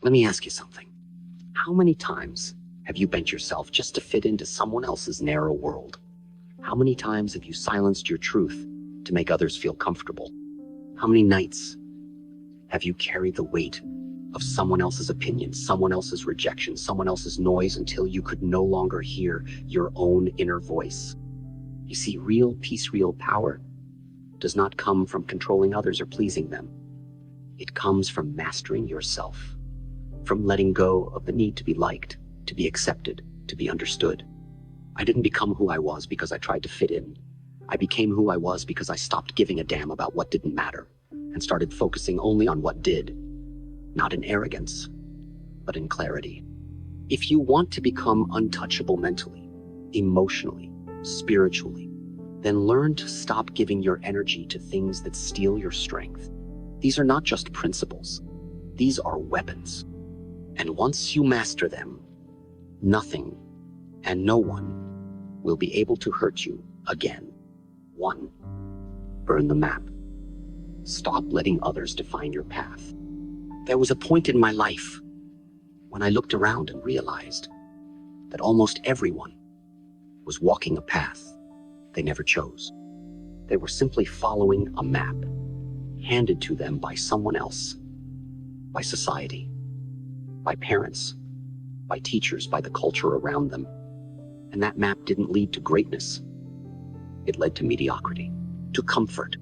Let me ask you something. How many times have you bent yourself just to fit into someone else's narrow world? How many times have you silenced your truth to make others feel comfortable? How many nights have you carried the weight of someone else's opinion, someone else's rejection, someone else's noise until you could no longer hear your own inner voice? You see, real peace, real power does not come from controlling others or pleasing them. It comes from mastering yourself, from letting go of the need to be liked, to be accepted, to be understood. I didn't become who I was because I tried to fit in. I became who I was because I stopped giving a damn about what didn't matter and started focusing only on what did, not in arrogance, but in clarity. If you want to become untouchable mentally, emotionally, spiritually, then learn to stop giving your energy to things that steal your strength. These are not just principles. These are weapons. And once you master them, nothing and no one will be able to hurt you again. 1. Burn the map. Stop letting others define your path. There was a point in my life when I looked around and realized that almost everyone was walking a path they never chose. They were simply following a map handed to them by someone else, by society, by parents, by teachers, by the culture around them. And that map didn't lead to greatness. It led to mediocrity, to comfort,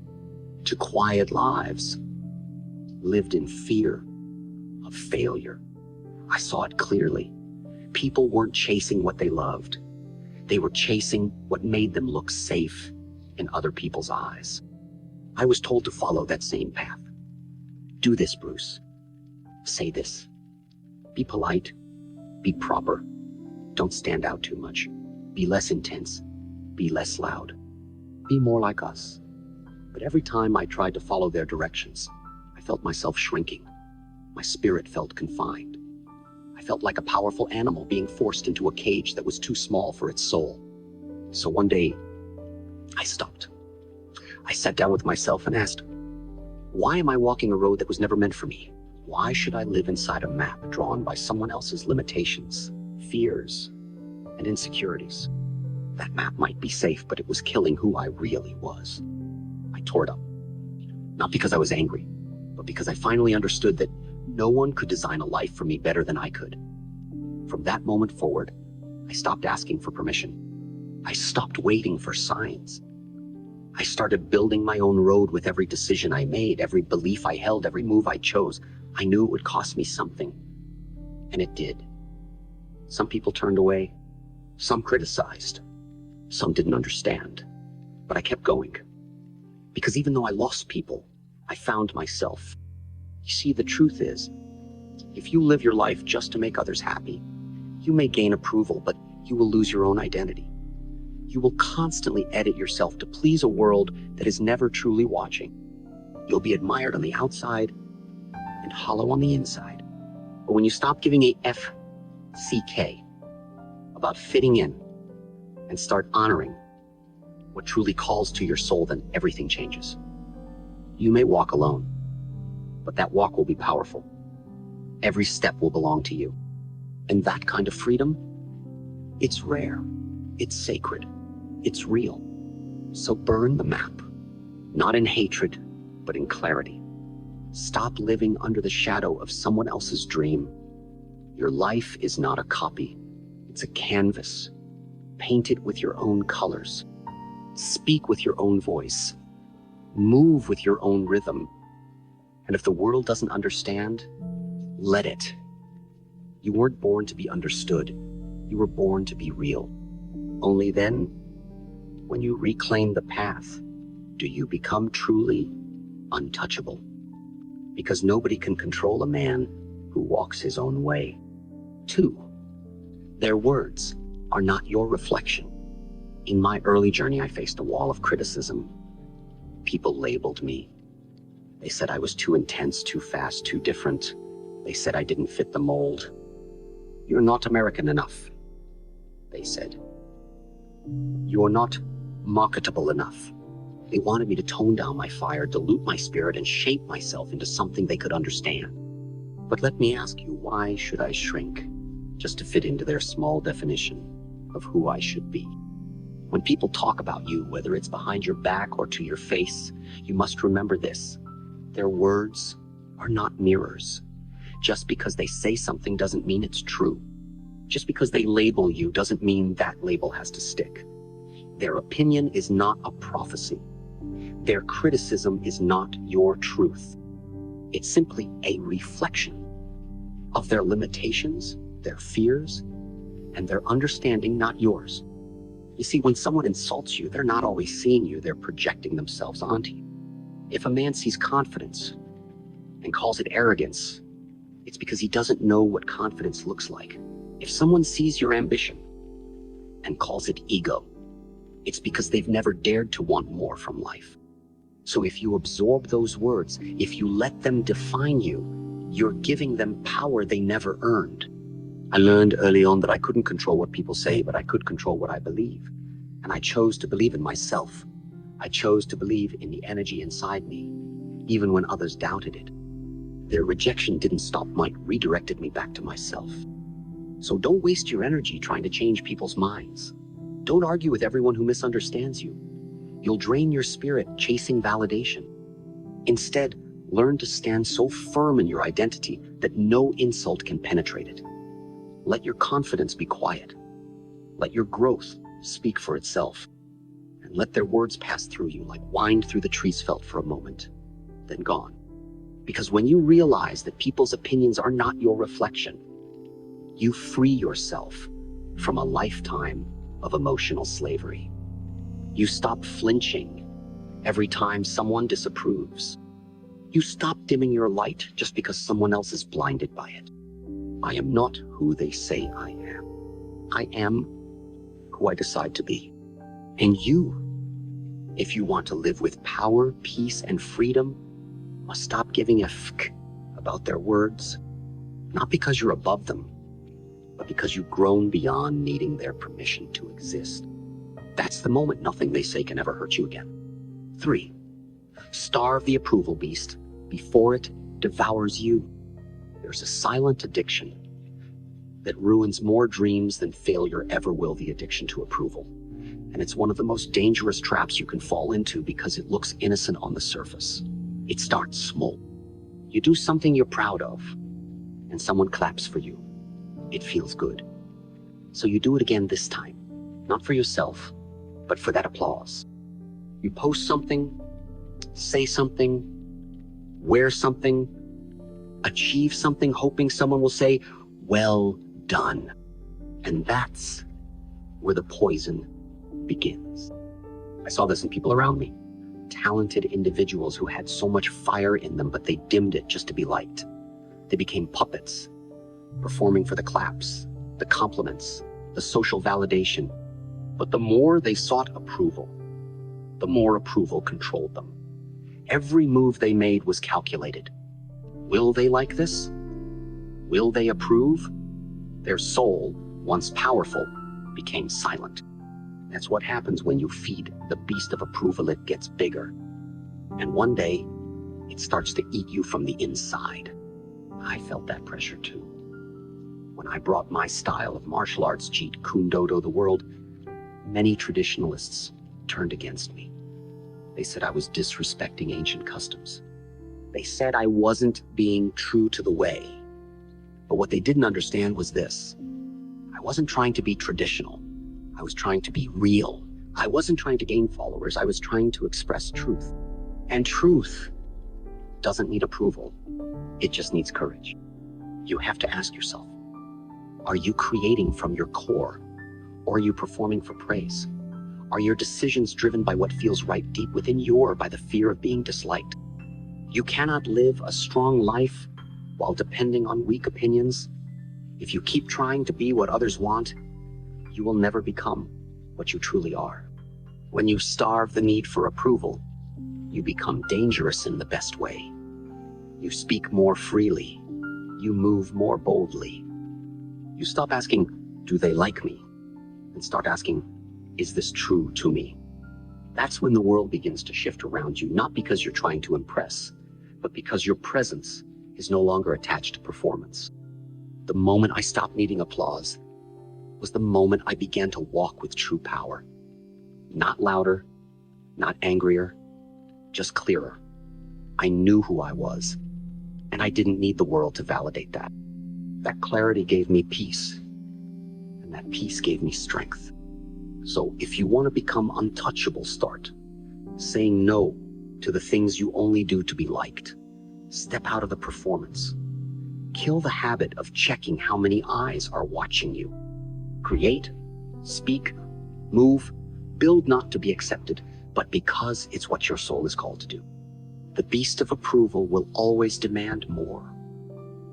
to quiet lives lived in fear of failure. I saw it clearly. People weren't chasing what they loved. They were chasing what made them look safe in other people's eyes. I was told to follow that same path. Do this, Bruce. Say this. Be polite. Be proper. Don't stand out too much. Be less intense. Be less loud. Be more like us. But every time I tried to follow their directions, I felt myself shrinking. My spirit felt confined. I felt like a powerful animal being forced into a cage that was too small for its soul. So one day, I stopped. I sat down with myself and asked, why am I walking a road that was never meant for me? Why should I live inside a map drawn by someone else's limitations, fears, and insecurities? That map might be safe, but it was killing who I really was. I tore it up. Not because I was angry, but because I finally understood that no one could design a life for me better than I could. From that moment forward, I stopped asking for permission. I stopped waiting for signs. I started building my own road with every decision I made, every belief I held, every move I chose. I knew it would cost me something, and it did. Some people turned away, some criticized, some didn't understand, but I kept going. Because even though I lost people, I found myself. You see, the truth is, if you live your life just to make others happy, you may gain approval, but you will lose your own identity. You will constantly edit yourself to please a world that is never truly watching. You'll be admired on the outside and hollow on the inside. But when you stop giving a FCK about fitting in and start honoring what truly calls to your soul, then everything changes. You may walk alone, but that walk will be powerful. Every step will belong to you. And that kind of freedom, it's rare, it's sacred, it's real. So burn the map, not in hatred, but in clarity. Stop living under the shadow of someone else's dream. Your life is not a copy, it's a canvas. Paint it with your own colors. Speak with your own voice. Move with your own rhythm. And if the world doesn't understand, let it. You weren't born to be understood. You were born to be real. Only then, when you reclaim the path, do you become truly untouchable. Because nobody can control a man who walks his own way. 2, their words are not your reflection. In my early journey, I faced a wall of criticism. People labeled me. They said I was too intense, too fast, too different. They said I didn't fit the mold. You're not American enough, they said. You're not marketable enough. They wanted me to tone down my fire, dilute my spirit, and shape myself into something they could understand. But let me ask you, why should I shrink just to fit into their small definition of who I should be? When people talk about you, whether it's behind your back or to your face, you must remember this. Their words are not mirrors. Just because they say something doesn't mean it's true. Just because they label you doesn't mean that label has to stick. Their opinion is not a prophecy. Their criticism is not your truth. It's simply a reflection of their limitations, their fears, and their understanding, not yours. You see, when someone insults you, they're not always seeing you, they're projecting themselves onto you. If a man sees confidence and calls it arrogance, it's because he doesn't know what confidence looks like. If someone sees your ambition and calls it ego, it's because they've never dared to want more from life. So if you absorb those words, if you let them define you, you're giving them power they never earned. I learned early on that I couldn't control what people say, but I could control what I believe. And I chose to believe in myself. I chose to believe in the energy inside me, even when others doubted it. Their rejection didn't stop mine, redirected me back to myself. So don't waste your energy trying to change people's minds. Don't argue with everyone who misunderstands you. You'll drain your spirit chasing validation. Instead, learn to stand so firm in your identity that no insult can penetrate it. Let your confidence be quiet. Let your growth speak for itself. And let their words pass through you like wind through the trees felt for a moment, then gone. Because when you realize that people's opinions are not your reflection, you free yourself from a lifetime of emotional slavery. You stop flinching every time someone disapproves. You stop dimming your light just because someone else is blinded by it. I am not who they say I am. I am who I decide to be. And you, if you want to live with power, peace, and freedom, must stop giving a f*** about their words, not because you're above them, but because you've grown beyond needing their permission to exist. That's the moment nothing they say can ever hurt you again. 3. Starve the approval beast before it devours you. There's a silent addiction that ruins more dreams than failure ever will, the addiction to approval. And it's one of the most dangerous traps you can fall into because it looks innocent on the surface. It starts small. You do something you're proud of, and someone claps for you. It feels good. So you do it again this time, not for yourself, but for that applause. You post something, say something, wear something, achieve something, hoping someone will say, "Well done." And that's where the poison begins. I saw this in people around me. Talented individuals who had so much fire in them, but they dimmed it just to be liked. They became puppets, performing for the claps, the compliments, the social validation. But the more they sought approval, the more approval controlled them. Every move they made was calculated. Will they like this? Will they approve? Their soul, once powerful, became silent. That's what happens when you feed the beast of approval. It gets bigger. And one day, it starts to eat you from the inside. I felt that pressure too. When I brought my style of martial arts, Jeet Kune Do to the world, many traditionalists turned against me. They said I was disrespecting ancient customs. They said I wasn't being true to the way. But what they didn't understand was this. I wasn't trying to be traditional. I was trying to be real. I wasn't trying to gain followers. I was trying to express truth. And truth doesn't need approval. It just needs courage. You have to ask yourself, are you creating from your core, or are you performing for praise? Are your decisions driven by what feels right deep within you, or by the fear of being disliked? You cannot live a strong life while depending on weak opinions. If you keep trying to be what others want, you will never become what you truly are. When you starve the need for approval, you become dangerous in the best way. You speak more freely. You move more boldly. You stop asking, do they like me? And start asking, is this true to me? That's when the world begins to shift around you, not because you're trying to impress, but because your presence is no longer attached to performance. The moment I stopped needing applause was the moment I began to walk with true power. Not louder, not angrier, just clearer. I knew who I was, and I didn't need the world to validate that. That clarity gave me peace, and that peace gave me strength. So if you want to become untouchable, start saying no to the things you only do to be liked. Step out of the performance. Kill the habit of checking how many eyes are watching you. Create, speak, move, build not to be accepted, but because it's what your soul is called to do. The beast of approval will always demand more,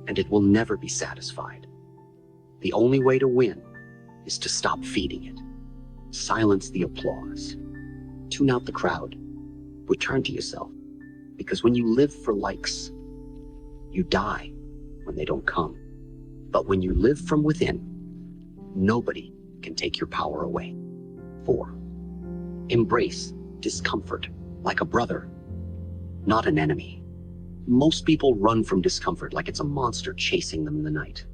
and it will never be satisfied. The only way to win is to stop feeding it. Silence the applause. Tune out the crowd. Return to yourself. Because when you live for likes, you die when they don't come. But when you live from within, nobody can take your power away. 4. Embrace discomfort like a brother, not an enemy. Most people run from discomfort like it's a monster chasing them in the night.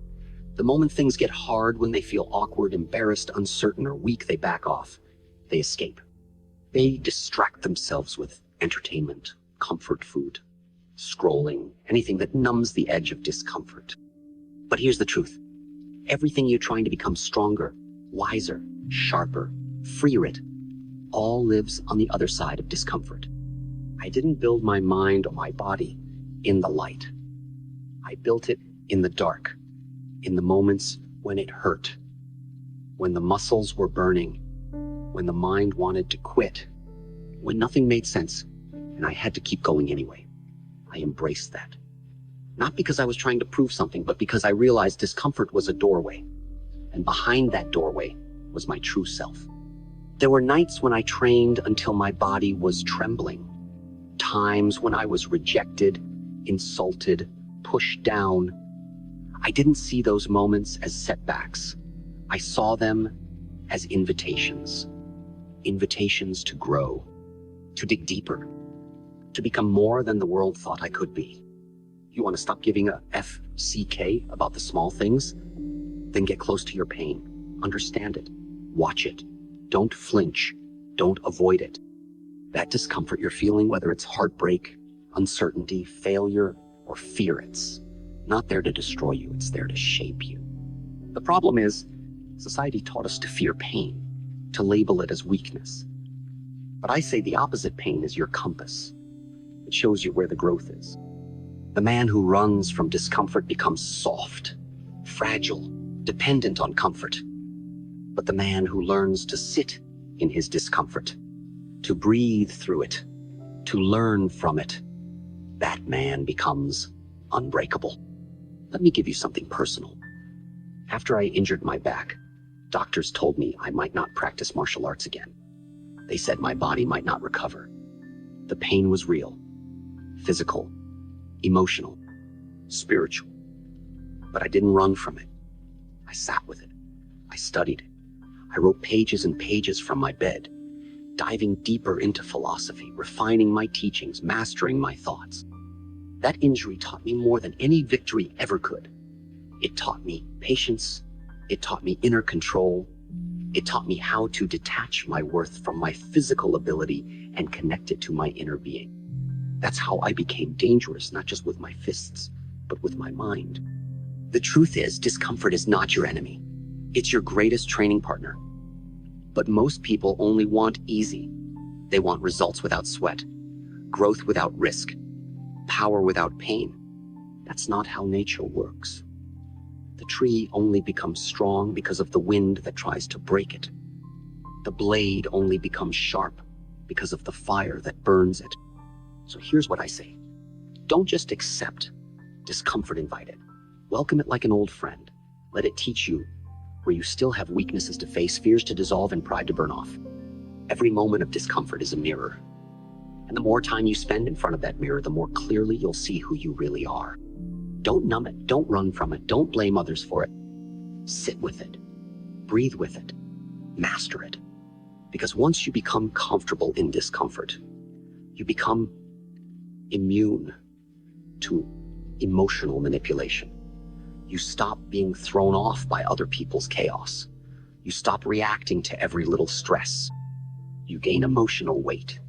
The moment things get hard, when they feel awkward, embarrassed, uncertain, or weak, they back off. They escape. They distract themselves with entertainment, comfort food, scrolling, anything that numbs the edge of discomfort. But here's the truth. Everything you're trying to become stronger, wiser, sharper, freer it, all lives on the other side of discomfort. I didn't build my mind or my body in the light. I built it in the dark, in the moments when it hurt, when the muscles were burning, when the mind wanted to quit, when nothing made sense, and I had to keep going anyway. I embraced that. Not because I was trying to prove something, but because I realized discomfort was a doorway, and behind that doorway was my true self. There were nights when I trained until my body was trembling, times when I was rejected, insulted, pushed down. I didn't see those moments as setbacks. I saw them as invitations. Invitations to grow, to dig deeper, to become more than the world thought I could be. You want to stop giving a FCK about the small things? Then get close to your pain. Understand it. Watch it. Don't flinch. Don't avoid it. That discomfort you're feeling, whether it's heartbreak, uncertainty, failure, or fear, it's not there to destroy you. It's there to shape you. The problem is, society taught us to fear pain, to label it as weakness. But I say the opposite pain is your compass. It shows you where the growth is. The man who runs from discomfort becomes soft, fragile, dependent on comfort. But the man who learns to sit in his discomfort, to breathe through it, to learn from it, that man becomes unbreakable. Let me give you something personal. After I injured my back, doctors told me I might not practice martial arts again. They said my body might not recover. The pain was real, physical, emotional, spiritual. But I didn't run from it. I sat with it. I studied it. I wrote pages and pages from my bed, diving deeper into philosophy, refining my teachings, mastering my thoughts. That injury taught me more than any victory ever could. It taught me patience. It taught me inner control. It taught me how to detach my worth from my physical ability and connect it to my inner being. That's how I became dangerous, not just with my fists, but with my mind. The truth is, discomfort is not your enemy. It's your greatest training partner. But most people only want easy. They want results without sweat, growth without risk, power without pain. That's not how nature works. The tree only becomes strong because of the wind that tries to break it. The blade only becomes sharp because of the fire that burns it. So here's what I say. Don't just accept discomfort, invite it. Welcome it like an old friend. Let it teach you where you still have weaknesses to face, fears to dissolve, and pride to burn off. Every moment of discomfort is a mirror. And the more time you spend in front of that mirror, the more clearly you'll see who you really are. Don't numb it. Don't run from it. Don't blame others for it. Sit with it. Breathe with it. Master it. Because once you become comfortable in discomfort, you become immune to emotional manipulation. You stop being thrown off by other people's chaos. You stop reacting to every little stress. You gain emotional weight,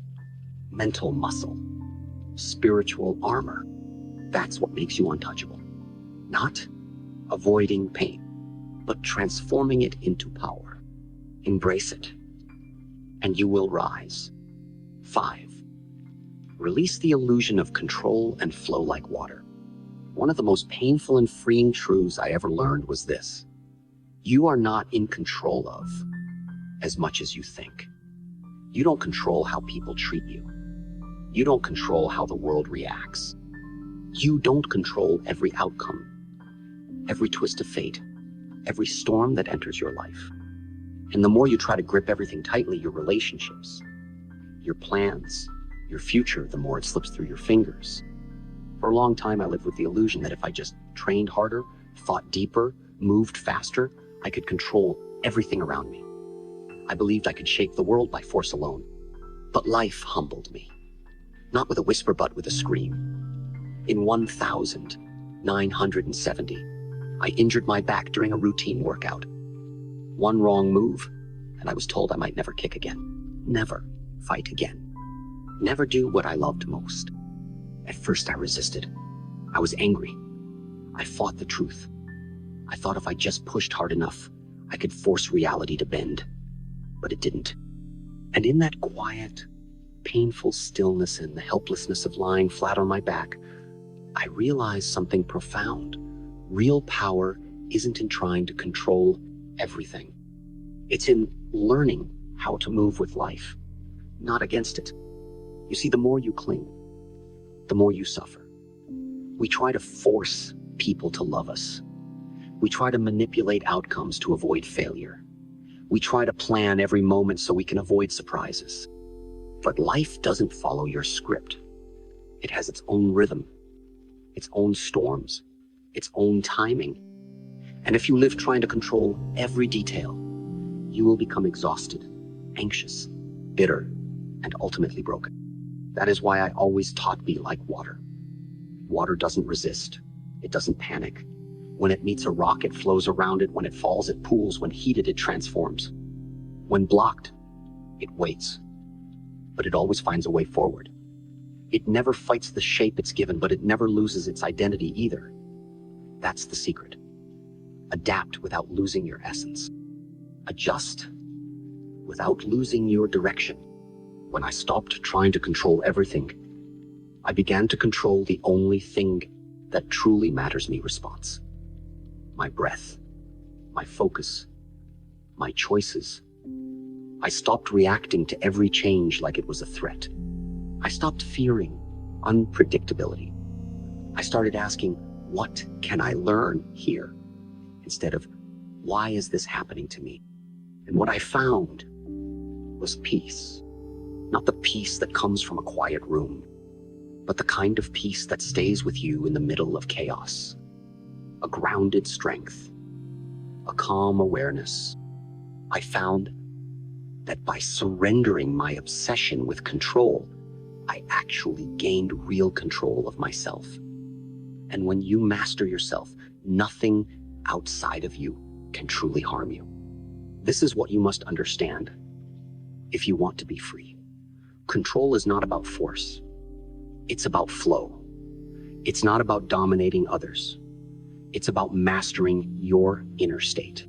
mental muscle, spiritual armor. That's what makes you untouchable. Not avoiding pain, but transforming it into power. Embrace it, and you will rise. 5. Release the illusion of control and flow like water. One of the most painful and freeing truths I ever learned was this: you are not in control of as much as you think. You don't control how people treat you. You don't control how the world reacts. You don't control every outcome, every twist of fate, every storm that enters your life. And the more you try to grip everything tightly, your relationships, your plans, your future, the more it slips through your fingers. For a long time, I lived with the illusion that if I just trained harder, thought deeper, moved faster, I could control everything around me. I believed I could shape the world by force alone. But life humbled me. Not with a whisper, but with a scream. In 1970, I injured my back during a routine workout. One wrong move, and I was told I might never kick again. Never fight again. Never do what I loved most. At first, I resisted. I was angry. I fought the truth. I thought if I just pushed hard enough, I could force reality to bend. But it didn't. And in that quiet, painful stillness and the helplessness of lying flat on my back, I realized something profound. Real power isn't in trying to control everything. It's in learning how to move with life, not against it. You see, the more you cling, the more you suffer. We try to force people to love us. We try to manipulate outcomes to avoid failure. We try to plan every moment so we can avoid surprises. But life doesn't follow your script. It has its own rhythm, its own storms, its own timing. And if you live trying to control every detail, you will become exhausted, anxious, bitter, and ultimately broken. That is why I always taught be like water. Water doesn't resist. It doesn't panic. When it meets a rock, it flows around it. When it falls, it pools. When heated, it transforms. When blocked, it waits. But it always finds a way forward. It never fights the shape it's given, but it never loses its identity either. That's the secret. Adapt without losing your essence. Adjust without losing your direction. When I stopped trying to control everything, I began to control the only thing that truly matters me: response. My breath, my focus, my choices. I stopped reacting to every change like it was a threat. I stopped fearing unpredictability. I started asking, what can I learn here? Instead of, why is this happening to me? And what I found was peace. Not the peace that comes from a quiet room, but the kind of peace that stays with you in the middle of chaos. A grounded strength, a calm awareness. I found that by surrendering my obsession with control, I actually gained real control of myself. And when you master yourself, nothing outside of you can truly harm you. This is what you must understand if you want to be free. Control is not about force. It's about flow. It's not about dominating others. It's about mastering your inner state.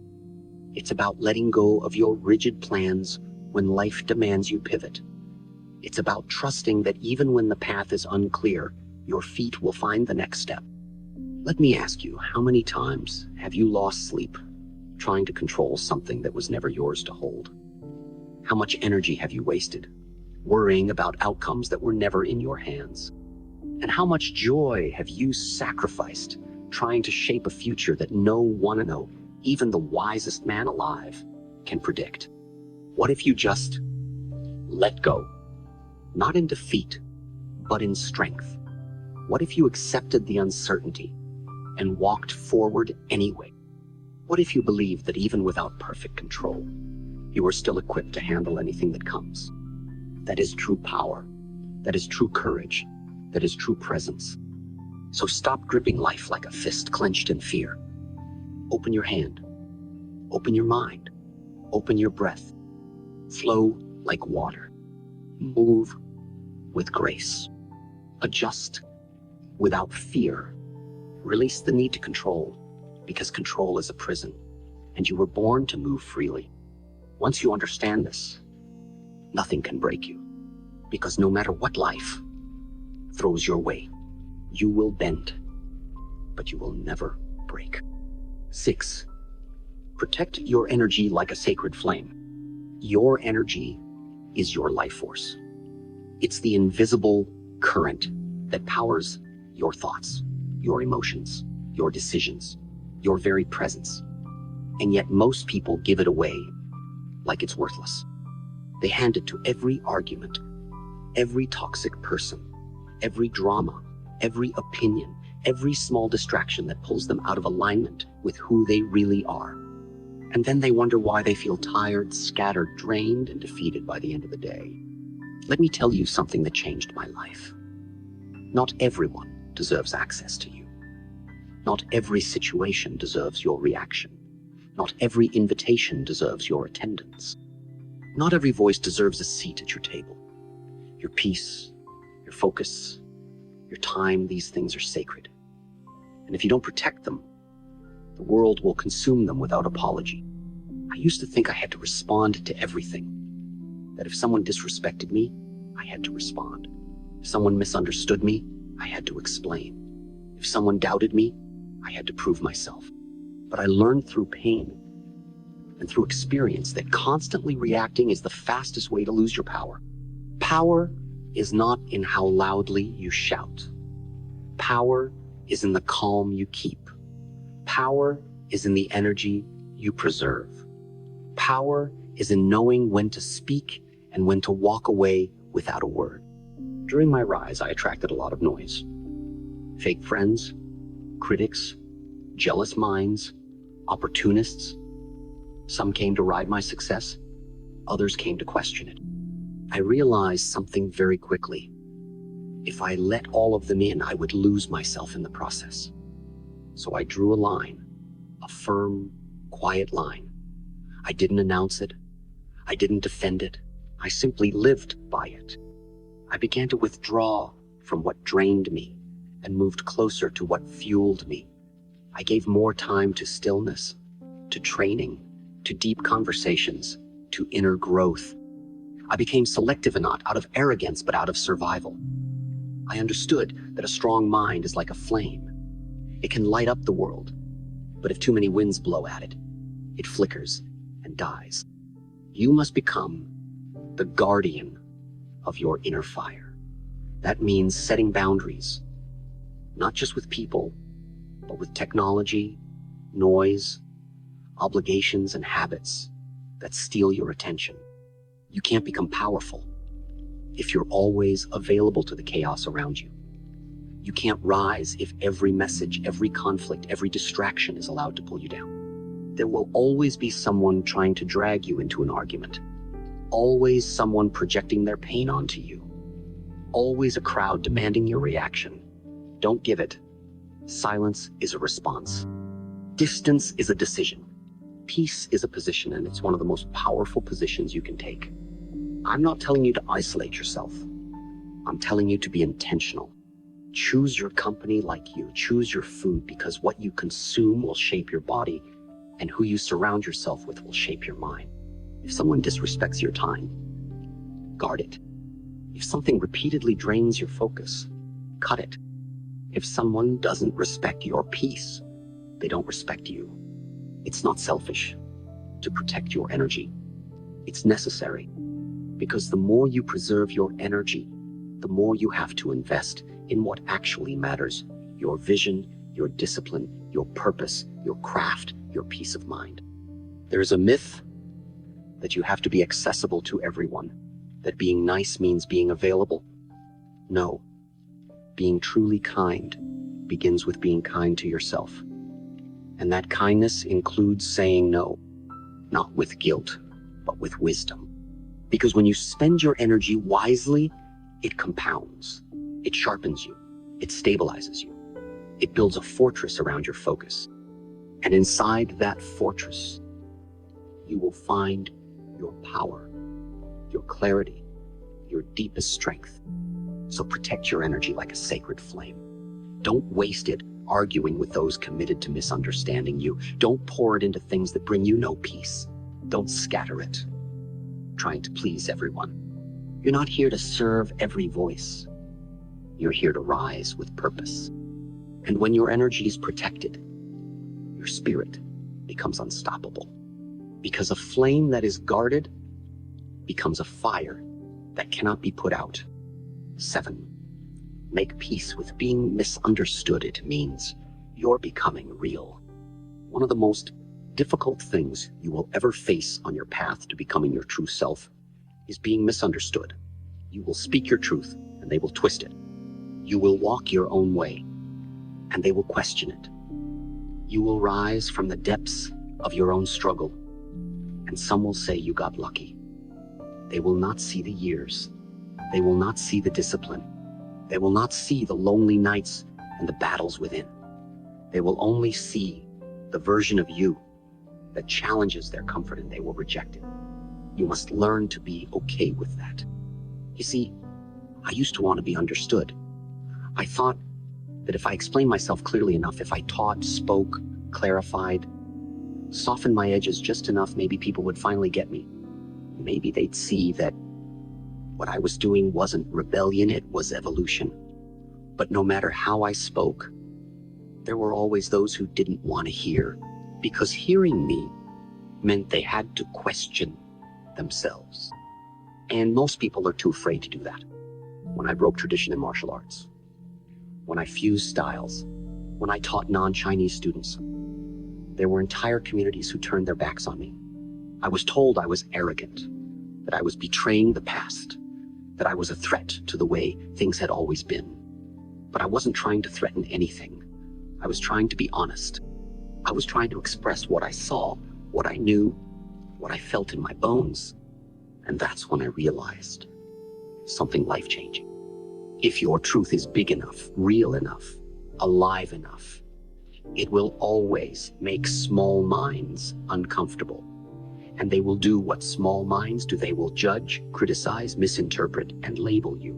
It's about letting go of your rigid plans when life demands you pivot. It's about trusting that even when the path is unclear, your feet will find the next step. Let me ask you, how many times have you lost sleep trying to control something that was never yours to hold? How much energy have you wasted worrying about outcomes that were never in your hands? And how much joy have you sacrificed trying to shape a future that no one, even the wisest man alive, can predict? What if you just let go? Not in defeat, but in strength. What if you accepted the uncertainty and walked forward anyway? What if you believed that even without perfect control, you are still equipped to handle anything that comes? That is true power. That is true courage. That is true presence. So stop gripping life like a fist clenched in fear. Open your hand. Open your mind. Open your breath. Flow like water. Move with grace. Adjust without fear. Release the need to control, because control is a prison, and you were born to move freely. Once you understand this, nothing can break you, because no matter what life throws your way, you will bend, but you will never break. 6. Protect your energy like a sacred flame. Your energy is your life force. It's the invisible current that powers your thoughts, your emotions, your decisions, your very presence. And yet most people give it away like it's worthless. They hand it to every argument, every toxic person, every drama, every opinion, every small distraction that pulls them out of alignment with who they really are. And then they wonder why they feel tired, scattered, drained, and defeated by the end of the day. Let me tell you something that changed my life. Not everyone deserves access to you. Not every situation deserves your reaction. Not every invitation deserves your attendance. Not every voice deserves a seat at your table. Your peace, your focus, your time, these things are sacred. And if you don't protect them, the world will consume them without apology. I used to think I had to respond to everything. That if someone disrespected me, I had to respond. If someone misunderstood me, I had to explain. If someone doubted me, I had to prove myself. But I learned through pain and through experience that constantly reacting is the fastest way to lose your power. Power is not in how loudly you shout. Power is in the calm you keep. Power is in the energy you preserve. Power is in knowing when to speak and when to walk away without a word. During my rise, I attracted a lot of noise. Fake friends, critics, jealous minds, opportunists. Some came to ride my success, others came to question it. I realized something very quickly. If I let all of them in, I would lose myself in the process. So I drew a line, a firm, quiet line. I didn't announce it. I didn't defend it. I simply lived by it. I began to withdraw from what drained me and moved closer to what fueled me. I gave more time to stillness, to training, to deep conversations, to inner growth. I became selective and not out of arrogance, but out of survival. I understood that a strong mind is like a flame. It can light up the world, but if too many winds blow at it, it flickers and dies. You must become the guardian of your inner fire. That means setting boundaries, not just with people, but with technology, noise, obligations, and habits that steal your attention. You can't become powerful if you're always available to the chaos around you. You can't rise if every message, every conflict, every distraction is allowed to pull you down. There will always be someone trying to drag you into an argument. Always someone projecting their pain onto you. Always a crowd demanding your reaction. Don't give it. Silence is a response. Distance is a decision. Peace is a position, and it's one of the most powerful positions you can take. I'm not telling you to isolate yourself. I'm telling you to be intentional. Choose your company like you. Choose your food, because what you consume will shape your body, and who you surround yourself with will shape your mind. If someone disrespects your time, guard it. If something repeatedly drains your focus, cut it. If someone doesn't respect your peace, they don't respect you. It's not selfish to protect your energy. It's necessary, because the more you preserve your energy, the more you have to invest in what actually matters: your vision, your discipline, your purpose, your craft, your peace of mind. There is a myth that you have to be accessible to everyone, that being nice means being available. No, being truly kind begins with being kind to yourself. And that kindness includes saying no, not with guilt, but with wisdom. Because when you spend your energy wisely, it compounds, it sharpens you, it stabilizes you. It builds a fortress around your focus. And inside that fortress, you will find your power, your clarity, your deepest strength. So protect your energy like a sacred flame. Don't waste it arguing with those committed to misunderstanding you. Don't pour it into things that bring you no peace. Don't scatter it, trying to please everyone. You're not here to serve every voice. You're here to rise with purpose. And when your energy is protected, your spirit becomes unstoppable. Because a flame that is guarded becomes a fire that cannot be put out. 7. Make peace with being misunderstood. It means you're becoming real. One of the most difficult things you will ever face on your path to becoming your true self is being misunderstood. You will speak your truth and they will twist it. You will walk your own way and they will question it. You will rise from the depths of your own struggle and some will say you got lucky. They will not see the years. They will not see the discipline. They will not see the lonely nights and the battles within. They will only see the version of you that challenges their comfort and they will reject it. You must learn to be okay with that. You see, I used to want to be understood. I thought that if I explained myself clearly enough, if I taught, spoke, clarified, softened my edges just enough, maybe people would finally get me. Maybe they'd see that what I was doing wasn't rebellion, it was evolution. But no matter how I spoke, there were always those who didn't want to hear, because hearing me meant they had to question themselves. And most people are too afraid to do that. When I broke tradition in martial arts, when I fused styles, when I taught non-Chinese students, there were entire communities who turned their backs on me. I was told I was arrogant, that I was betraying the past, that I was a threat to the way things had always been. But I wasn't trying to threaten anything. I was trying to be honest. I was trying to express what I saw, what I knew, what I felt in my bones. And that's when I realized something life-changing. If your truth is big enough, real enough, alive enough, it will always make small minds uncomfortable. And they will do what small minds do. They will judge, criticize, misinterpret, and label you.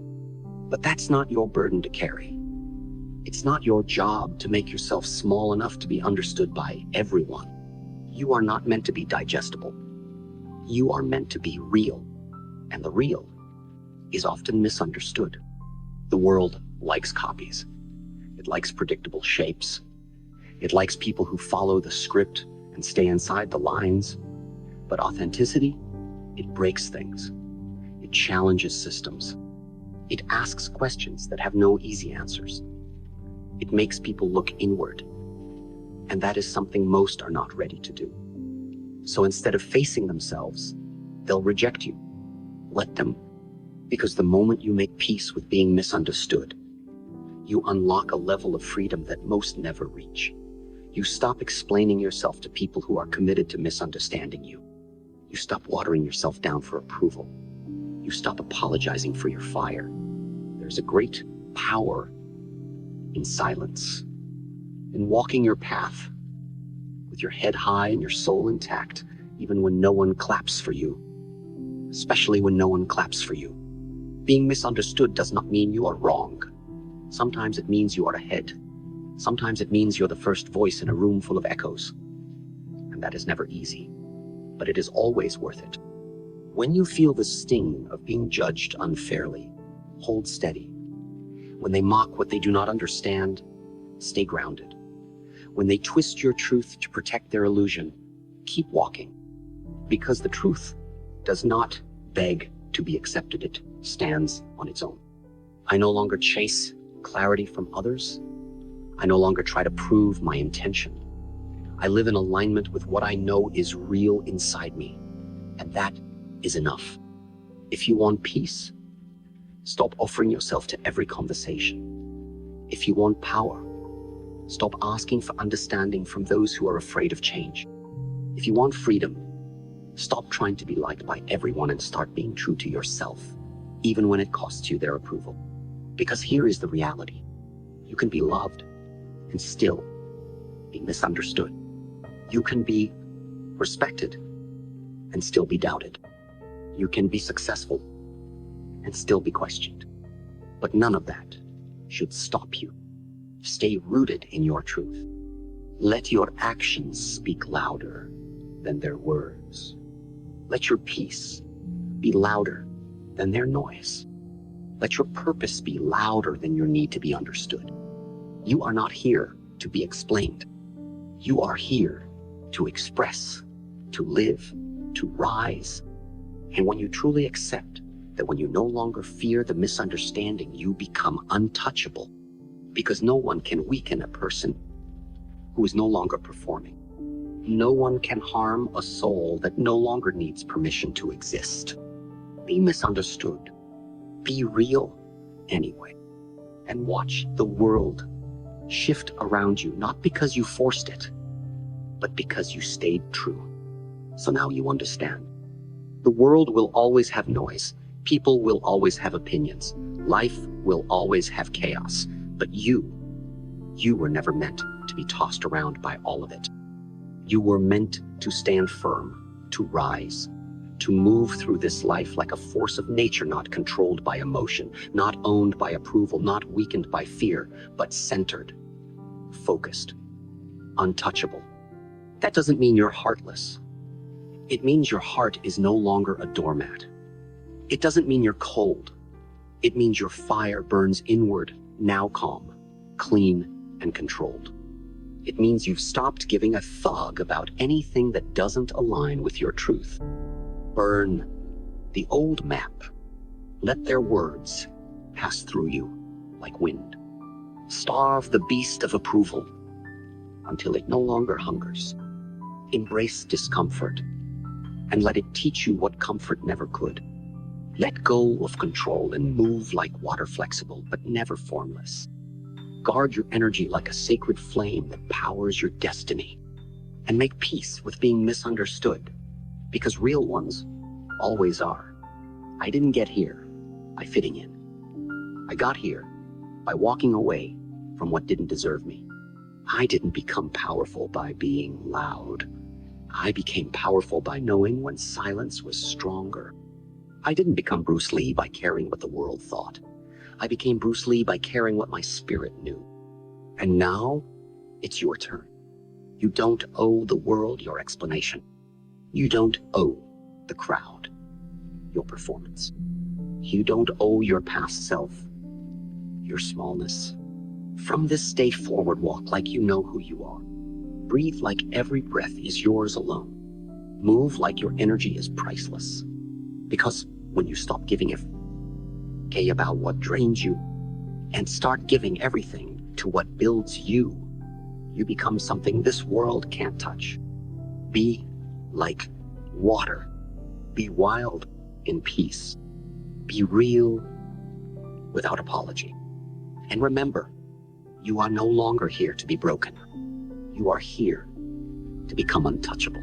But that's not your burden to carry. It's not your job to make yourself small enough to be understood by everyone. You are not meant to be digestible. You are meant to be real. And the real is often misunderstood. The world likes copies. It likes predictable shapes. It likes people who follow the script and stay inside the lines. But authenticity, it breaks things. It challenges systems. It asks questions that have no easy answers. It makes people look inward. And that is something most are not ready to do. So instead of facing themselves, they'll reject you. Let them. Because the moment you make peace with being misunderstood, you unlock a level of freedom that most never reach. You stop explaining yourself to people who are committed to misunderstanding you. You stop watering yourself down for approval. You stop apologizing for your fire. There's a great power in silence, in walking your path with your head high and your soul intact, even when no one claps for you, especially when no one claps for you. Being misunderstood does not mean you are wrong. Sometimes it means you are ahead. Sometimes it means you're the first voice in a room full of echoes. And that is never easy, but it is always worth it. When you feel the sting of being judged unfairly, hold steady. When they mock what they do not understand, stay grounded. When they twist your truth to protect their illusion, keep walking. Because the truth does not beg to be accepted, it stands on its own. I no longer chase clarity from others. I no longer try to prove my intention. I live in alignment with what I know is real inside me, and that is enough. If you want peace, stop offering yourself to every conversation. If you want power, stop asking for understanding from those who are afraid of change. If you want freedom, stop trying to be liked by everyone and start being true to yourself, even when it costs you their approval. Because here is the reality. You can be loved and still be misunderstood. You can be respected and still be doubted. You can be successful and still be questioned. But none of that should stop you. Stay rooted in your truth. Let your actions speak louder than their words. Let your peace be louder than their noise. Let your purpose be louder than your need to be understood. You are not here to be explained. You are here to express, to live, to rise. And when you truly accept that when you no longer fear the misunderstanding, you become untouchable, because no one can weaken a person who is no longer performing. No one can harm a soul that no longer needs permission to exist. Be misunderstood. Be real anyway. And watch the world shift around you, not because you forced it, but because you stayed true. So now you understand. The world will always have noise. People will always have opinions. Life will always have chaos. But you were never meant to be tossed around by all of it. You were meant to stand firm, to rise, to move through this life like a force of nature, not controlled by emotion, not owned by approval, not weakened by fear, but centered, focused, untouchable. That doesn't mean you're heartless. It means your heart is no longer a doormat. It doesn't mean you're cold. It means your fire burns inward, now calm, clean, and controlled. It means you've stopped giving a thug about anything that doesn't align with your truth. Burn the old map. Let their words pass through you like wind. Starve the beast of approval until it no longer hungers. Embrace discomfort and let it teach you what comfort never could. Let go of control and move like water, flexible but never formless. Guard your energy like a sacred flame that powers your destiny. And make peace with being misunderstood, because real ones always are. I didn't get here by fitting in. I got here by walking away from what didn't deserve me. I didn't become powerful by being loud. I became powerful by knowing when silence was stronger. I didn't become Bruce Lee by caring what the world thought. I became Bruce Lee by caring what my spirit knew. And now, it's your turn. You don't owe the world your explanation. You don't owe the crowd your performance. You don't owe your past self your smallness. From this day forward, walk like you know who you are. Breathe like every breath is yours alone. Move like your energy is priceless. Because when you stop giving a about what drains you and start giving everything to what builds you, you become something this world can't touch. Be like water. Be wild in peace. Be real without apology. And remember, you are no longer here to be broken. You are here to become untouchable.